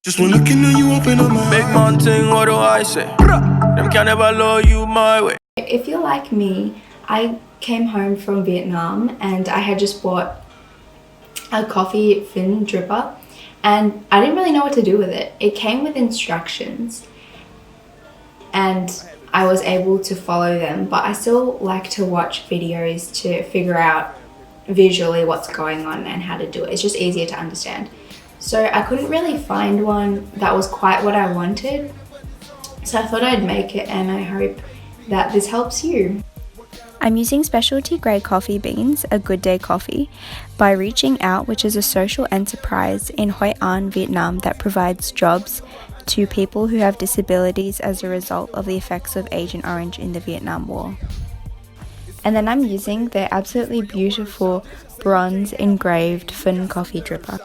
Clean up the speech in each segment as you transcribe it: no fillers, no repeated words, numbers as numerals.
Just one looking at you open up my big man thing, what do I say? Them can never lower you my way. If you're like me, I came home from Vietnam and I had just bought a coffee phin dripper and I didn't really know what to do with it. It came with instructions and I was able to follow them, but I still like to watch videos to figure out visually what's going on and how to do it. It's just easier to understand. So I couldn't really find one that was quite what I wanted. So I thought I'd make it, and I hope that this helps you. I'm using specialty grade coffee beans, a Good Day Coffee, by Reaching Out, which is a social enterprise in Hoi An, Vietnam that provides jobs to people who have disabilities as a result of the effects of Agent Orange in the Vietnam War. And then I'm using the absolutely beautiful bronze engraved phin coffee dripper.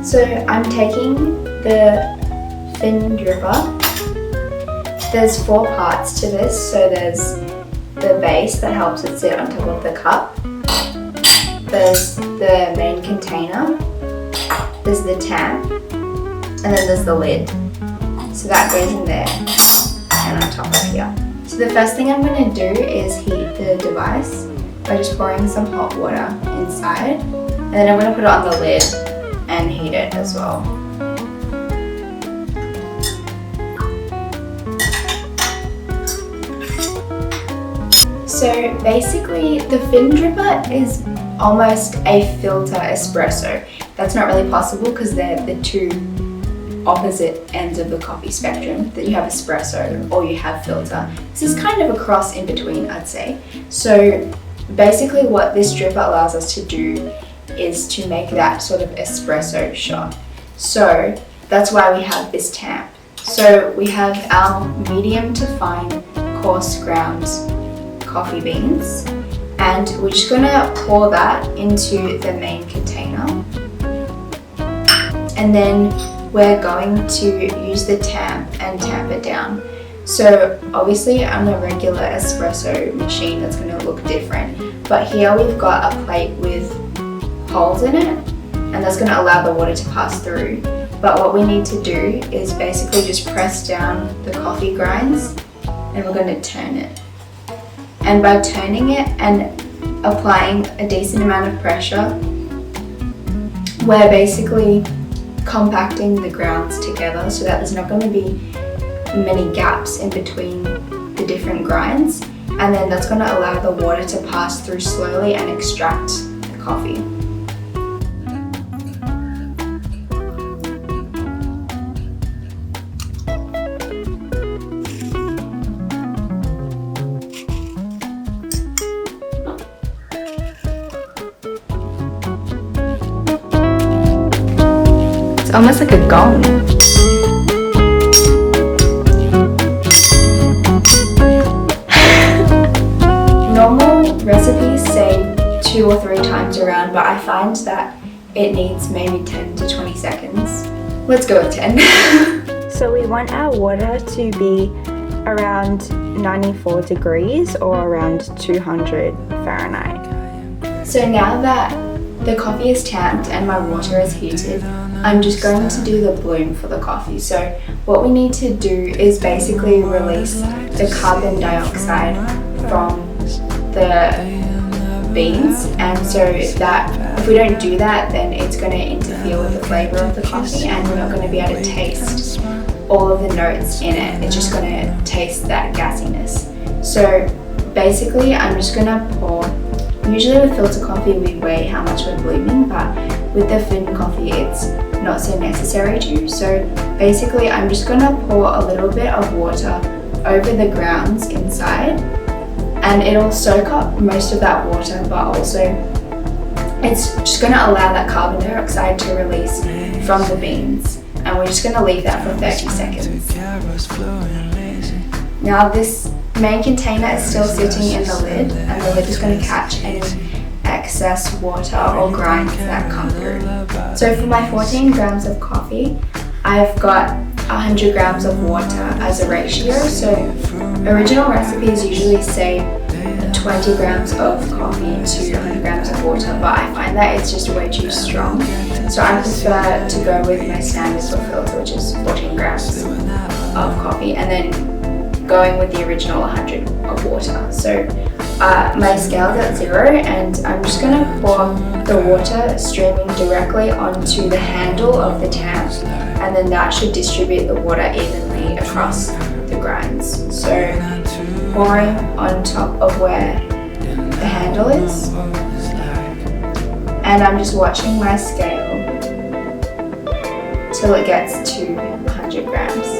So I'm taking the phin dripper. There's 4 parts to this. So there's the base that helps it sit on top of the cup. There's the main container. There's the tamp. And then there's the lid. So that goes in there and on top of here. So the first thing I'm going to do is heat the device by just pouring some hot water inside. And then I'm going to put it on the lid and heat it as well. So basically the phin dripper is almost a filter espresso. That's not really possible because they're the two opposite ends of the coffee spectrum, that you have espresso or you have filter. This is kind of a cross in between, I'd say. So basically what this dripper allows us to do is to make that sort of espresso shot. So that's why we have this tamp. So we have our medium to fine coarse ground coffee beans, and we're just gonna pour that into the main container. And then we're going to use the tamp and tamp it down. So obviously on a regular espresso machine that's gonna look different, but here we've got a plate with holes in it, and that's going to allow the water to pass through. But what we need to do is basically just press down the coffee grinds, and we're going to turn it. And by turning it and applying a decent amount of pressure, we're basically compacting the grounds together so that there's not going to be many gaps in between the different grinds, and then that's going to allow the water to pass through slowly and extract the coffee. It's almost like a gong. Normal recipes say 2 or 3 times around, but I find that it needs maybe 10 to 20 seconds. Let's go with 10. So we want our water to be around 94 degrees or around 200 Fahrenheit. So now that the coffee is tamped and my water is heated, I'm just going to do the bloom for the coffee. So what we need to do is basically release the carbon dioxide from the beans, and so that if we don't do that, then it's going to interfere with the flavour of the coffee and we're not going to be able to taste all of the notes in it. It's just gonna taste that gassiness. So basically I'm just gonna pour. Usually with filter coffee we weigh how much we're blooming, but with the phin coffee it's not so necessary to. So basically I'm just gonna pour a little bit of water over the grounds inside, and it'll soak up most of that water, but also it's just gonna allow that carbon dioxide to release from the beans, and we're just gonna leave that for 30 seconds. Now this main container is still sitting in the lid, and the lid is going to catch any excess water or grinds that come through. So for my 14 grams of coffee, I've got 100 grams of water as a ratio. So original recipes usually say 20 grams of coffee to 100 grams of water, but I find that it's just way too strong. So I prefer to go with my standard for filter, which is 14 grams of coffee, and then going with the original 100 of water. So my scale's at 0, and I'm just going to pour the water streaming directly onto the handle of the tamp, and then that should distribute the water evenly across the grinds. So pouring on top of where the handle is, and I'm just watching my scale till it gets to 100 grams.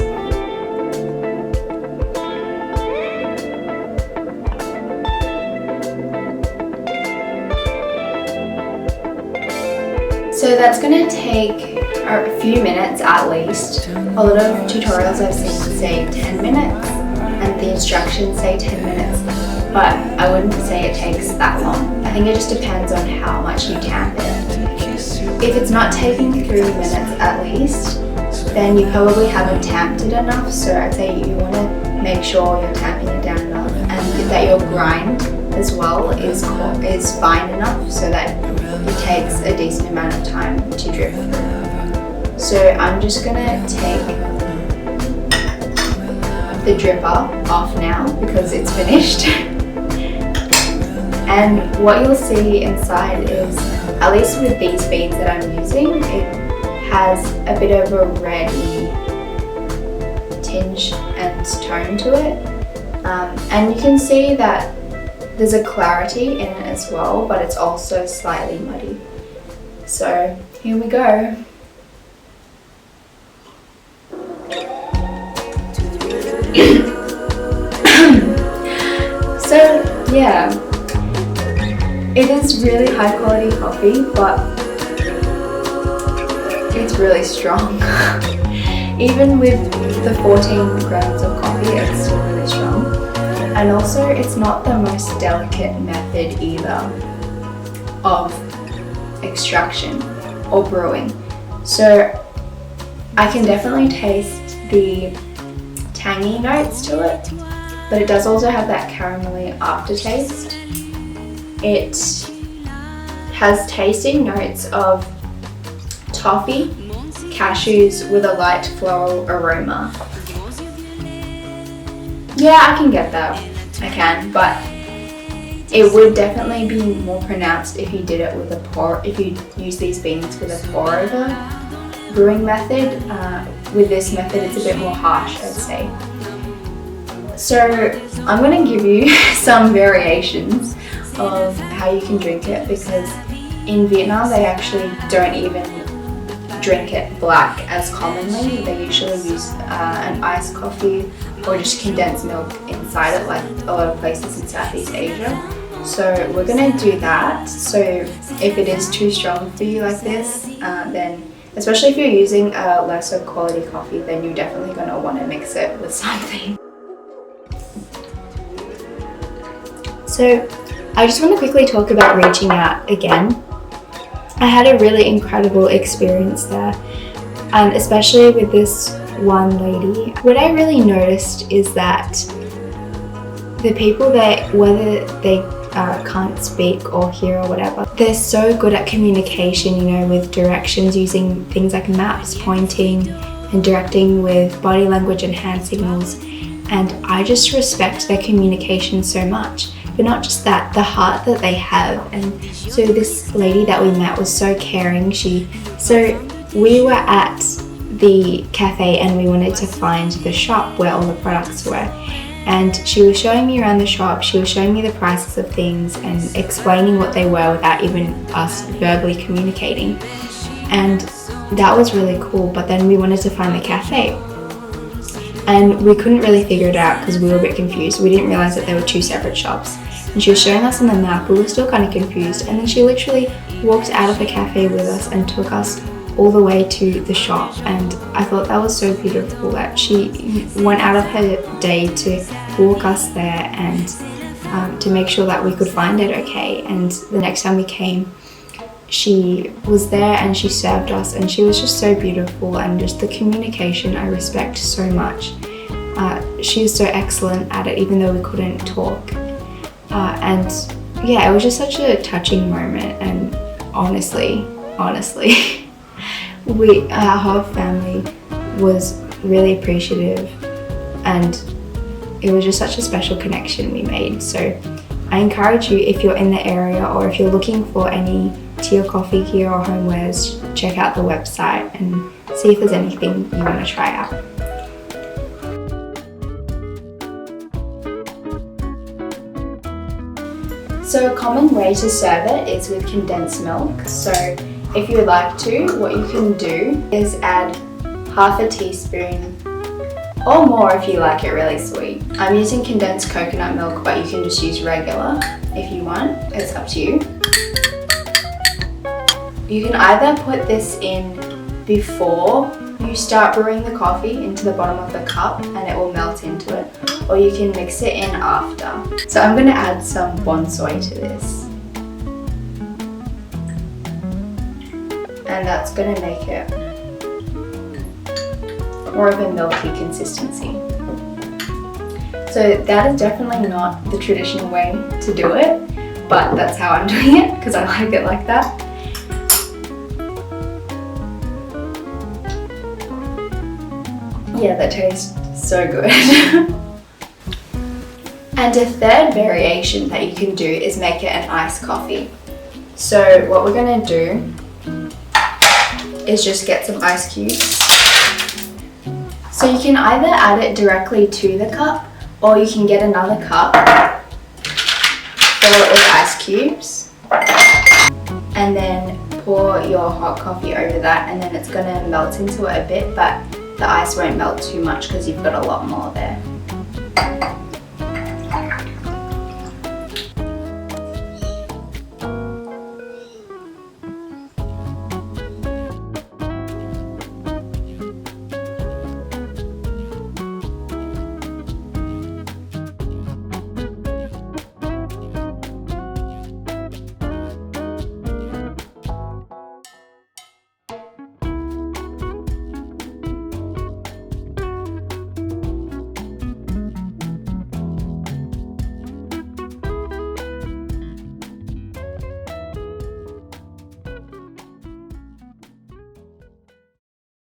So that's going to take a few minutes at least. A lot of tutorials I've seen say 10 minutes and the instructions say 10 minutes, but I wouldn't say it takes that long. I think it just depends on how much you tamp it. If it's not taking 3 minutes at least, then you probably haven't tamped it enough. So I'd say you want to make sure you're tamping it down enough, and that your grind as well is fine enough so that it takes a decent amount of time to drip through. So I'm just gonna take the dripper off now because it's finished. And what you'll see inside is, at least with these beans that I'm using, it has a bit of a reddy tinge and tone to it. And you can see that there's a clarity in it as well, but it's also slightly muddy. So here we go. So yeah, it is really high quality coffee, but it's really strong. Even with the 14 grams of coffee, it's still really strong. And also, it's not the most delicate method either of extraction or brewing. So I can definitely taste the tangy notes to it, but it does also have that caramelly aftertaste. It has tasting notes of toffee, cashews with a light floral aroma. Yeah, I can get that. I can, but it would definitely be more pronounced if you did it with a pour. If you use these beans with a pour over brewing method. With this method, it's a bit more harsh, I'd say. So I'm going to give you some variations of how you can drink it, because in Vietnam they actually don't even drink it black as commonly. They usually use an iced coffee or just condensed milk inside it, like a lot of places in Southeast Asia. So we're gonna do that. So if it is too strong for you like this, then especially if you're using a lesser quality coffee, then you're definitely gonna want to mix it with something. So I just want to quickly talk about reaching out again. I had a really incredible experience there, and especially with this one lady. What I really noticed is that the people that, whether they can't speak or hear or whatever, they're so good at communication, you know, with directions, using things like maps, pointing and directing with body language and hand signals. And I just respect their communication so much. But not just that, the heart that they have. And so this lady that we met was so caring. So we were at the cafe and we wanted to find the shop where all the products were. And she was showing me around the shop, she was showing me the prices of things and explaining what they were without even us verbally communicating. And that was really cool, but then we wanted to find the cafe. And we couldn't really figure it out because we were a bit confused. We didn't realize that there were two separate shops. And she was showing us on the map, we were still kind of confused. And then she literally walked out of the cafe with us and took us all the way to the shop. And I thought that was so beautiful that she went out of her day to walk us there and to make sure that we could find it okay. And the next time we came, she was there and she served us, and she was just so beautiful, and just the communication I respect so much. She was so excellent at it, even though we couldn't talk. And yeah, it was just such a touching moment, and honestly, our whole family was really appreciative, and it was just such a special connection we made. So I encourage you, if you're in the area or if you're looking for any tea or coffee gear or homewares, check out the website and see if there's anything you want to try out. So a common way to serve it is with condensed milk. So if you would like to, what you can do is add half a teaspoon or more if you like it really sweet. I'm using condensed coconut milk, but you can just use regular if you want. It's up to you. You can either put this in before you start brewing the coffee into the bottom of the cup and it will melt into it, or you can mix it in after. So I'm going to add some bonsai to this. And that's going to make it more of a milky consistency. So that is definitely not the traditional way to do it, but that's how I'm doing it because I like it like that. Yeah, that tastes so good. And a third variation that you can do is make it an iced coffee. So what we're going to do is just get some ice cubes. So you can either add it directly to the cup, or you can get another cup, fill it with ice cubes, and then pour your hot coffee over that, and then it's going to melt into it a bit, but the ice won't melt too much because you've got a lot more there.